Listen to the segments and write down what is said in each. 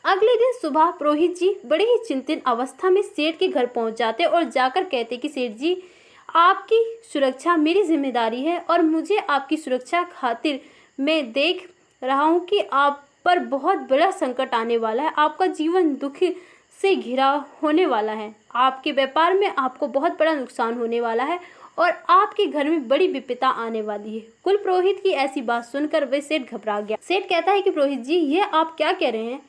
अगले दिन सुबह पुरोहित जी बड़ी ही चिंतित अवस्था में सेठ के घर पहुंच जाते और जाकर कहते कि सेठ जी, आपकी सुरक्षा मेरी जिम्मेदारी है और मुझे आपकी सुरक्षा खातिर मैं देख रहा हूं कि आप पर बहुत बड़ा संकट आने वाला है। आपका जीवन दुख से घिरा होने वाला है। आपके व्यापार में आपको बहुत बड़ा नुकसान होने वाला है और आपके घर में बड़ी विपदा आने वाली है। कुल पुरोहित की ऐसी बात सुनकर वह सेठ घबरा गया। सेठ कहता है कि पुरोहित जी, ये आप क्या कह रहे हैं?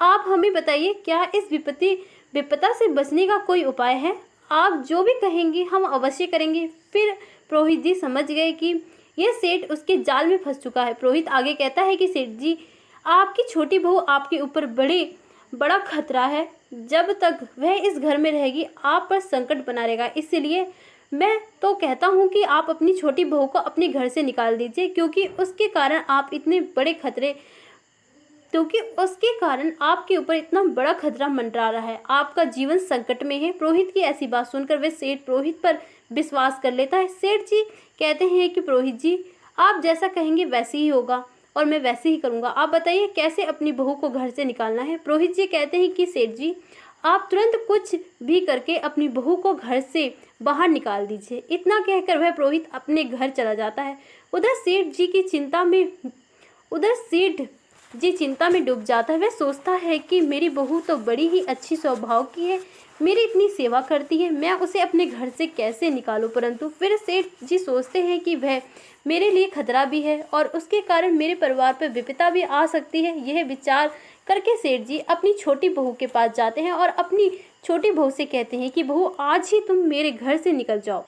आप हमें बताइए, क्या इस विपदा से बचने का कोई उपाय है? आप जो भी कहेंगे हम अवश्य करेंगे। फिर पुरोहित जी समझ गए कि यह सेठ उसके जाल में फंस चुका है। पुरोहित आगे कहता है कि सेठ जी, आपकी छोटी बहू आपके ऊपर बड़ा खतरा है। जब तक वह इस घर में रहेगी आप पर संकट बना रहेगा। इसलिए मैं तो कहता हूँ कि आप अपनी छोटी बहू को अपने घर से निकाल दीजिए, क्योंकि उसके कारण आपके ऊपर इतना बड़ा खतरा मंडरा रहा है। आपका जीवन संकट में है। पुरोहित की ऐसी बात सुनकर वह सेठ पुरोहित पर विश्वास कर लेता है। सेठ जी कहते हैं कि पुरोहित जी, आप जैसा कहेंगे वैसे ही होगा और मैं वैसे ही करूँगा। आप बताइए कैसे अपनी बहू को घर से निकालना है? पुरोहित जी कहते हैं कि सेठ जी, आप तुरंत कुछ भी करके अपनी बहू को घर से बाहर निकाल दीजिए। इतना कहकर वह पुरोहित अपने घर चला जाता है। उधर सेठ जी चिंता में डूब जाता है। वह सोचता है कि मेरी बहू तो बड़ी ही अच्छी स्वभाव की है, मेरी इतनी सेवा करती है, मैं उसे अपने घर से कैसे निकालूं? परंतु फिर सेठ जी सोचते हैं कि वह मेरे लिए खतरा भी है और उसके कारण मेरे परिवार पर विपदा भी आ सकती है। यह विचार करके सेठ जी अपनी छोटी बहू के पास जाते हैं और अपनी छोटी बहू से कहते हैं कि बहू, आज ही तुम मेरे घर से निकल जाओ।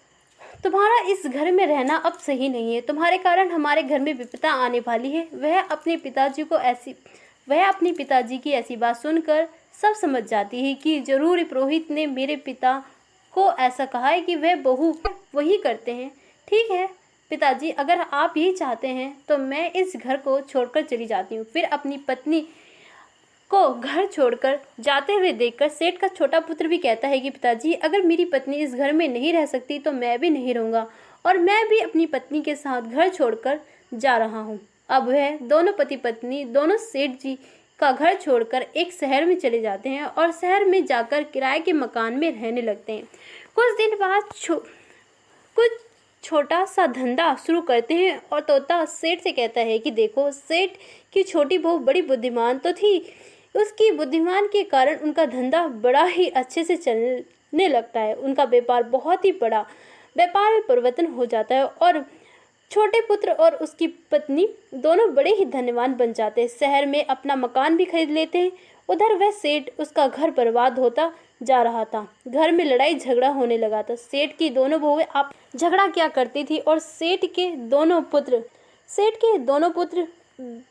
तुम्हारा इस घर में रहना अब सही नहीं है। तुम्हारे कारण हमारे घर में विपदा आने वाली है। वह अपने पिताजी की ऐसी बात सुनकर सब समझ जाती है कि जरूर पुरोहित ने मेरे पिता को ऐसा कहा है कि वह बहू वही करते हैं। ठीक है पिताजी, अगर आप यही चाहते हैं तो मैं इस घर को छोड़कर चली जाती हूँ। फिर अपनी पत्नी को घर छोड़कर जाते हुए देखकर सेठ का छोटा पुत्र भी कहता है कि पिताजी, अगर मेरी पत्नी इस घर में नहीं रह सकती तो मैं भी नहीं रहूँगा और मैं भी अपनी पत्नी के साथ घर छोड़कर जा रहा हूँ। अब वह दोनों पति पत्नी दोनों सेठ जी का घर छोड़कर एक शहर में चले जाते हैं और शहर में जाकर किराए के मकान में रहने लगते हैं। कुछ दिन बाद कुछ छोटा सा धंधा शुरू करते हैं और तोता सेठ से कहता है कि देखो, सेठ की छोटी बहू बड़ी बुद्धिमान तो थी, उसकी बुद्धिमान के कारण उनका धंधा बड़ा ही अच्छे से चलने लगता है। उनका व्यापार बहुत ही बड़ा व्यापार में परिवर्तन हो जाता है और छोटे पुत्र और उसकी पत्नी दोनों बड़े ही धनवान बन जाते हैं। शहर में अपना मकान भी खरीद लेते हैं। उधर वह सेठ, उसका घर बर्बाद होता जा रहा था। घर में लड़ाई झगड़ा होने लगा था। सेठ की दोनों बहुएं आप झगड़ा क्या करती थी और सेठ के दोनों पुत्र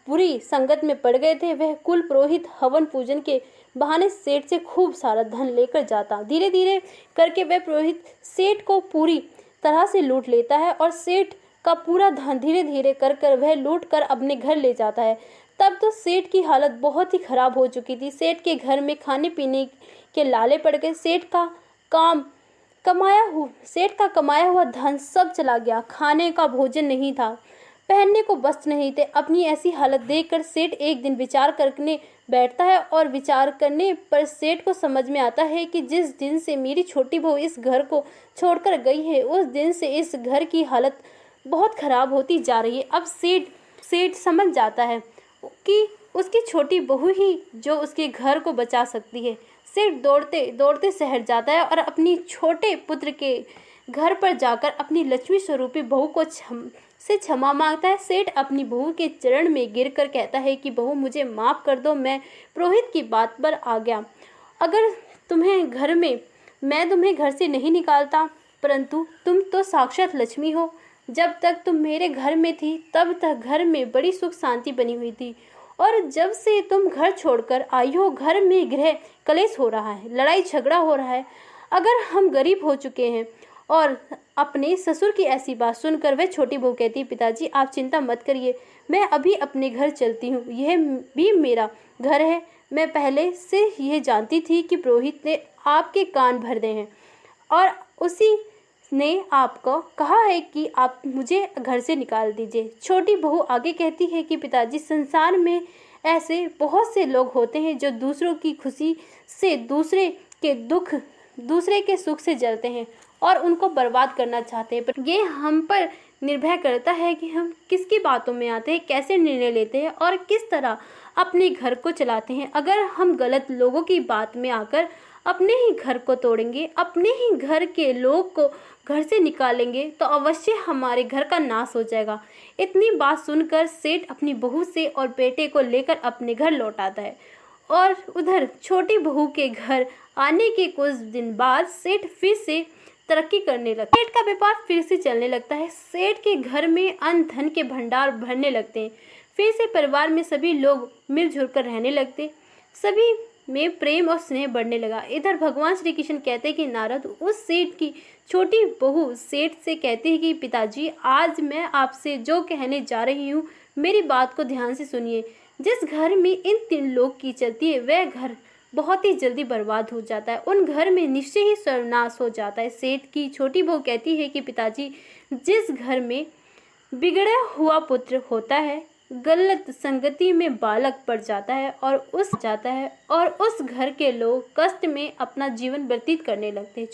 बुरी संगत में पड़ गए थे। वह कुल पुरोहित हवन पूजन के बहाने सेठ से खूब सारा धन लेकर जाता। धीरे धीरे करके वह पुरोहित सेठ को पूरी तरह से लूट लेता है और सेठ का पूरा धन धीरे धीरे कर वह लूट कर अपने घर ले जाता है। तब तो सेठ की हालत बहुत ही खराब हो चुकी थी। सेठ के घर में खाने पीने के लाले पड़ गए। सेठ का कमाया हुआ धन सब चला गया। खाने का भोजन नहीं था, पहनने को वस्त्र नहीं थे। अपनी ऐसी हालत देखकर सेठ एक दिन विचार करने बैठता है और विचार करने पर सेठ को समझ में आता है कि जिस दिन से मेरी छोटी बहू इस घर को छोड़कर गई है, उस दिन से इस घर की हालत बहुत खराब होती जा रही है। अब सेठ समझ जाता है कि उसकी छोटी बहू ही जो उसके घर को बचा सकती है। सेठ दौड़ते दौड़ते शहर जाता है और अपनी छोटे पुत्र के घर पर जाकर अपनी लक्ष्मी स्वरूपी बहू को क्षमा मांगता है। सेठ अपनी बहू के चरण में गिरकर कहता है कि बहू, मुझे माफ़ कर दो, मैं पुरोहित की बात पर आ गया। अगर मैं तुम्हें घर से नहीं निकालता, परंतु तुम तो साक्षात लक्ष्मी हो। जब तक तुम मेरे घर में थी तब तक घर में बड़ी सुख शांति बनी हुई थी, और जब से तुम घर छोड़कर आई हो घर में गृह कलेश हो रहा है, लड़ाई झगड़ा हो रहा है। अगर हम गरीब हो चुके हैं। और अपने ससुर की ऐसी बात सुनकर वह छोटी बहू कहती, पिताजी आप चिंता मत करिए, मैं अभी अपने घर चलती हूँ, यह भी मेरा घर है। मैं पहले से यह जानती थी कि पुरोहित ने आपके कान भर दे हैं और उसी ने आपको कहा है कि आप मुझे घर से निकाल दीजिए। छोटी बहू आगे कहती है कि पिताजी, संसार में ऐसे बहुत से लोग होते हैं जो दूसरों की खुशी से दूसरे के सुख से जलते हैं और उनको बर्बाद करना चाहते हैं। पर ये हम पर निर्भर करता है कि हम किसकी बातों में आते हैं, कैसे निर्णय लेते हैं और किस तरह अपने घर को चलाते हैं। अगर हम गलत लोगों की बात में आकर अपने ही घर को तोड़ेंगे, अपने ही घर के लोग को घर से निकालेंगे तो अवश्य हमारे घर का नाश हो जाएगा। इतनी बात सुनकर सेठ अपनी बहू से और बेटे को लेकर अपने घर लौट आता है और उधर छोटी बहू के घर आने के कुछ दिन बाद सेठ फिर से तरक्की करने लगता है। सेठ का व्यापार फिर से चलने लगता है। सेठ के घर में अन्न धन के भंडार भरने लगते हैं। फिर से परिवार में सभी लोग मिलजुल कर रहने लगते, सभी में प्रेम और स्नेह बढ़ने लगा। इधर भगवान श्री कृष्ण कहते हैं कि नारद, उस सेठ की छोटी बहू सेठ से कहती है कि पिताजी, आज मैं आपसे जो कहने जा रही हूँ मेरी बात को ध्यान से सुनिए। जिस घर में इन 3 लोग की चलती है वह घर बहुत ही जल्दी बर्बाद हो जाता है, उन घर में निश्चय ही सर्वनाश हो जाता है। सेठ की छोटी बहू कहती है कि पिताजी, जिस घर में बिगड़ा हुआ पुत्र होता है, गलत संगति में बालक पड़ जाता है और उस घर के लोग कष्ट में अपना जीवन व्यतीत करने लगते हैं।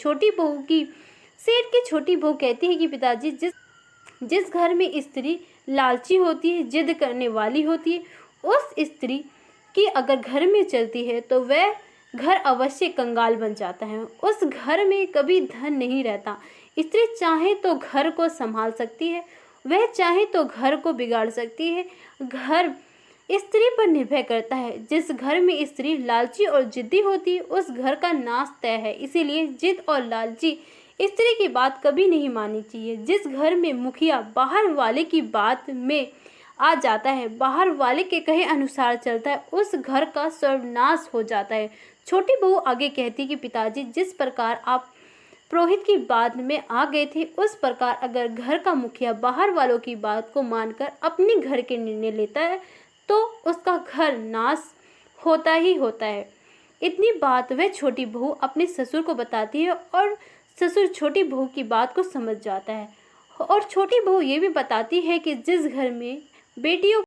सेठ की छोटी बहू कहती है कि पिताजी, जिस घर में स्त्री लालची होती है, जिद करने वाली होती है, उस स्त्री कि अगर घर में चलती है तो वह घर अवश्य कंगाल बन जाता है। उस घर में कभी धन नहीं रहता। स्त्री चाहे तो घर को संभाल सकती है, वह चाहे तो घर को बिगाड़ सकती है। घर स्त्री पर निर्भर करता है। जिस घर में स्त्री लालची और जिद्दी होती है उस घर का नाश तय है। इसीलिए जिद और लालची स्त्री की बात कभी नहीं माननी चाहिए। जिस घर में मुखिया बाहर वाले की बात में आ जाता है, बाहर वाले के कहे अनुसार चलता है, उस घर का सर्वनाश हो जाता है। छोटी बहू आगे कहती कि पिताजी, जिस प्रकार आप पुरोहित की बात में आ गए थे, उस प्रकार अगर घर का मुखिया बाहर वालों की बात को मानकर अपने घर के निर्णय लेता है तो उसका घर नाश होता ही होता है। इतनी बात वह छोटी बहू अपने ससुर को बताती है और ससुर छोटी बहू की बात को समझ जाता है और छोटी बहू ये भी बताती है कि जिस घर में बेटियों